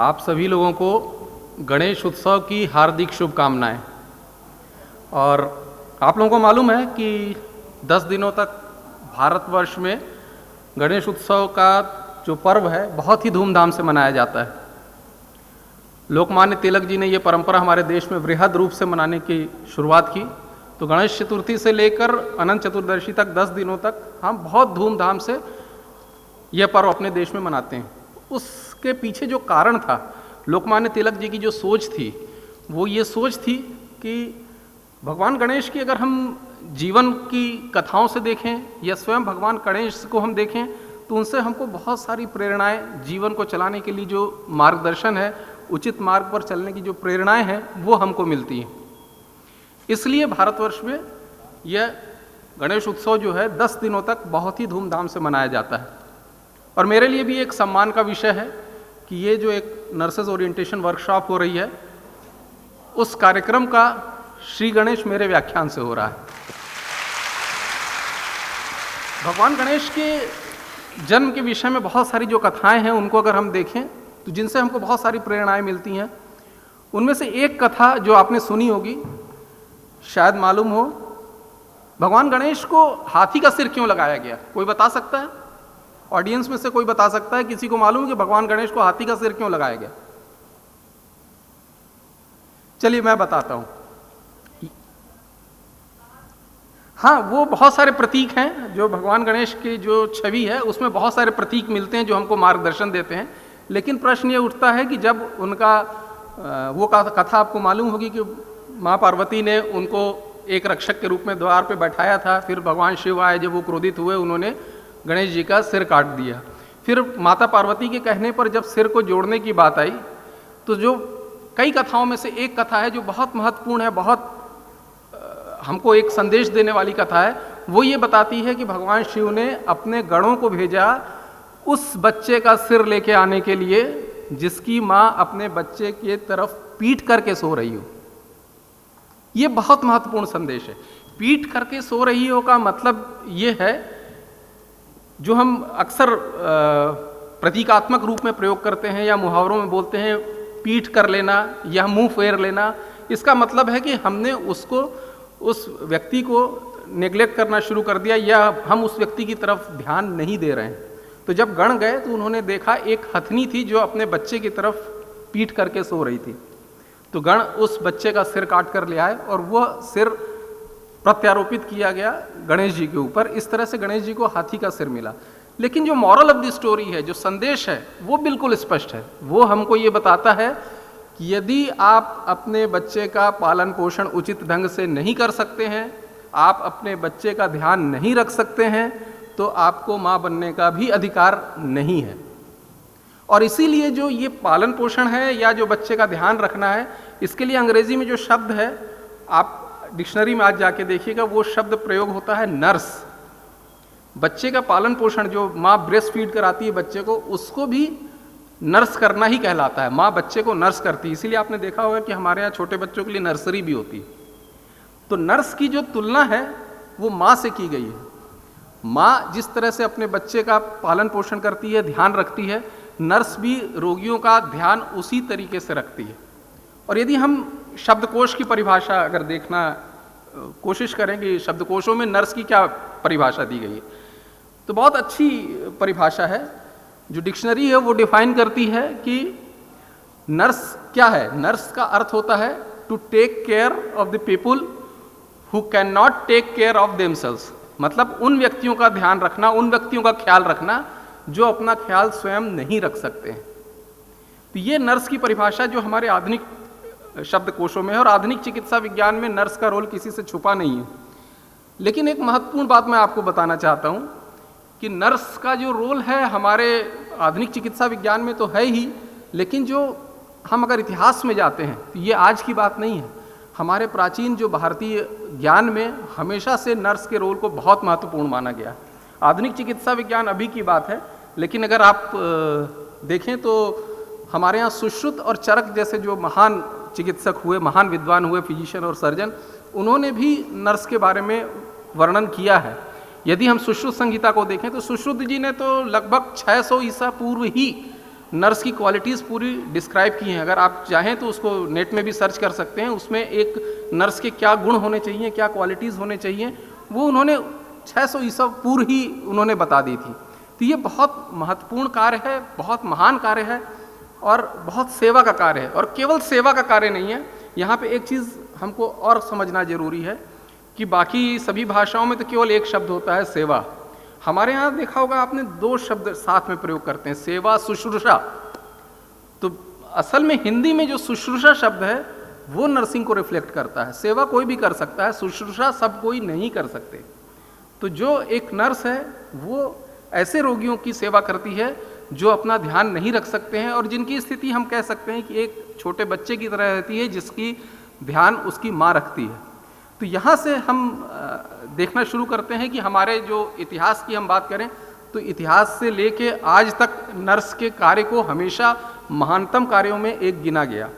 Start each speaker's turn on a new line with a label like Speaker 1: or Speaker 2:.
Speaker 1: आप सभी लोगों को गणेश उत्सव की हार्दिक शुभकामनाएं। और आप लोगों को मालूम है कि 10 दिनों तक भारतवर्ष में गणेश उत्सव का जो पर्व है बहुत ही धूमधाम से मनाया जाता है। लोकमान्य तिलक जी ने ये परंपरा हमारे देश में वृहद रूप से मनाने की शुरुआत की। तो गणेश चतुर्थी से लेकर अनंत चतुर्दशी तक 10 दिनों तक हम बहुत धूमधाम से यह पर्व अपने देश में मनाते हैं। उसके पीछे जो कारण था, लोकमान्य तिलक जी की जो सोच थी, वो ये सोच थी कि भगवान गणेश की अगर हम जीवन की कथाओं से देखें या स्वयं भगवान गणेश को हम देखें तो उनसे हमको बहुत सारी प्रेरणाएं, जीवन को चलाने के लिए जो मार्गदर्शन है, उचित मार्ग पर चलने की जो प्रेरणाएं हैं वो हमको मिलती हैं। इसलिए भारतवर्ष में यह गणेश उत्सव जो है 10 दिनों तक बहुत ही धूमधाम से मनाया जाता है। और मेरे लिए भी एक सम्मान का विषय है कि ये जो एक नर्सेज ओरिएंटेशन वर्कशॉप हो रही है, उस कार्यक्रम का श्री गणेश मेरे व्याख्यान से हो रहा है। भगवान गणेश के जन्म के विषय में बहुत सारी जो कथाएं हैं उनको अगर हम देखें तो जिनसे हमको बहुत सारी प्रेरणाएं मिलती हैं, उनमें से एक कथा जो आपने सुनी होगी, शायद मालूम हो, भगवान गणेश को हाथी का सिर क्यों लगाया गया? कोई बता सकता है? ऑडियंस में से कोई बता सकता है? किसी को मालूम है कि भगवान गणेश को हाथी का सिर क्यों लगाया गया? चलिए मैं बताता हूं। हाँ, वो बहुत सारे प्रतीक हैं जो भगवान गणेश की जो छवि है उसमें बहुत सारे प्रतीक मिलते हैं जो हमको मार्गदर्शन देते हैं। लेकिन प्रश्न ये उठता है कि जब उनका वो कथा आपको मालूम होगी कि माँ पार्वती ने उनको एक रक्षक के रूप में द्वार पे बैठाया था, फिर भगवान शिव आए, जब वो क्रोधित हुए उन्होंने गणेश जी का सिर काट दिया। फिर माता पार्वती के कहने पर जब सिर को जोड़ने की बात आई तो जो कई कथाओं में से एक कथा है जो बहुत महत्वपूर्ण है, बहुत हमको एक संदेश देने वाली कथा है, वो ये बताती है कि भगवान शिव ने अपने गणों को भेजा उस बच्चे का सिर लेके आने के लिए जिसकी माँ अपने बच्चे के तरफ पीट करके सो रही हो। ये बहुत महत्वपूर्ण संदेश है। पीट करके सो रही हो का मतलब ये है, जो हम अक्सर प्रतीकात्मक रूप में प्रयोग करते हैं या मुहावरों में बोलते हैं, पीठ कर लेना या मुंह फेर लेना, इसका मतलब है कि हमने उस व्यक्ति को नेग्लेक्ट करना शुरू कर दिया या हम उस व्यक्ति की तरफ ध्यान नहीं दे रहे हैं। तो जब गण गए तो उन्होंने देखा एक हथनी थी जो अपने बच्चे की तरफ पीठ करके सो रही थी। तो गण उस बच्चे का सिर काट कर ले आए और वह सिर प्रत्यारोपित किया गया गणेश जी के ऊपर। इस तरह से गणेश जी को हाथी का सिर मिला। लेकिन जो मॉरल ऑफ द स्टोरी है, जो संदेश है, वो बिल्कुल स्पष्ट है। वो हमको ये बताता है कि यदि आप अपने बच्चे का पालन पोषण उचित ढंग से नहीं कर सकते हैं, आप अपने बच्चे का ध्यान नहीं रख सकते हैं, तो आपको माँ बनने का भी अधिकार नहीं है। और इसीलिए जो ये पालन पोषण है या जो बच्चे का ध्यान रखना है, इसके लिए अंग्रेजी में जो शब्द है, आप डिक्शनरी में आज जाके देखिएगा, वो शब्द प्रयोग होता है नर्स। बच्चे का पालन पोषण, जो माँ ब्रेस्ट फीड कराती है बच्चे को, उसको भी नर्स करना ही कहलाता है। माँ बच्चे को नर्स करती है। इसीलिए आपने देखा होगा कि हमारे यहाँ छोटे बच्चों के लिए नर्सरी भी होती है। तो नर्स की जो तुलना है वो माँ से की गई है। माँ जिस तरह से अपने बच्चे का पालन पोषण करती है, ध्यान रखती है, नर्स भी रोगियों का ध्यान उसी तरीके से रखती है। और यदि हम शब्दकोश की परिभाषा अगर देखना कोशिश करें कि शब्दकोशों में नर्स की क्या परिभाषा दी गई है, तो बहुत अच्छी परिभाषा है। जो डिक्शनरी है वो डिफाइन करती है कि नर्स क्या है। नर्स का अर्थ होता है to take care of the people who can not take care of themselves. मतलब उन व्यक्तियों का ध्यान रखना, उन व्यक्तियों का ख्याल रखना जो अपना ख्याल स्वयं नहीं रख सकते हैं। तो ये नर्स की परिभाषा जो हमारे आधुनिक शब्दकोशों में है, और आधुनिक चिकित्सा विज्ञान में नर्स का रोल किसी से छुपा नहीं है। लेकिन एक महत्वपूर्ण बात मैं आपको बताना चाहता हूँ कि नर्स का जो रोल है हमारे आधुनिक चिकित्सा विज्ञान में तो है ही, लेकिन जो हम अगर इतिहास में जाते हैं तो ये आज की बात नहीं है। हमारे प्राचीन जो भारतीय ज्ञान में हमेशा से नर्स के रोल को बहुत महत्वपूर्ण माना गया। आधुनिक चिकित्सा विज्ञान अभी की बात है, लेकिन अगर आप देखें तो हमारे यहाँ सुश्रुत और चरक जैसे जो महान चिकित्सक हुए, महान विद्वान हुए, फिजिशियन और सर्जन, उन्होंने भी नर्स के बारे में वर्णन किया है। यदि हम सुश्रुत संहिता को देखें तो सुश्रुत जी ने तो लगभग 600 ईसा पूर्व ही नर्स की क्वालिटीज़ पूरी डिस्क्राइब की हैं। अगर आप चाहें तो उसको नेट में भी सर्च कर सकते हैं। उसमें एक नर्स के क्या गुण होने चाहिए, क्या क्वालिटीज़ होने चाहिए, वो उन्होंने 600 ईसा पूर्व ही उन्होंने बता दी थी। तो ये बहुत महत्वपूर्ण कार्य है, बहुत महान कार्य है और बहुत सेवा का कार्य है। और केवल सेवा का कार्य नहीं है, यहाँ पे एक चीज़ हमको और समझना जरूरी है कि बाकी सभी भाषाओं में तो केवल एक शब्द होता है सेवा। हमारे यहाँ देखा होगा आपने 2 शब्द साथ में प्रयोग करते हैं, सेवा, शुश्रूषा। तो असल में हिंदी में जो शुश्रूषा शब्द है वो नर्सिंग को रिफ्लेक्ट करता है। सेवा कोई भी कर सकता है, शुश्रूषा सब कोई नहीं कर सकते। तो जो एक नर्स है वो ऐसे रोगियों की सेवा करती है जो अपना ध्यान नहीं रख सकते हैं और जिनकी स्थिति हम कह सकते हैं कि एक छोटे बच्चे की तरह रहती है जिसकी ध्यान उसकी माँ रखती है। तो यहाँ से हम देखना शुरू करते हैं कि हमारे जो इतिहास की हम बात करें तो इतिहास से लेके आज तक नर्स के कार्य को हमेशा महानतम कार्यों में एक गिना गया।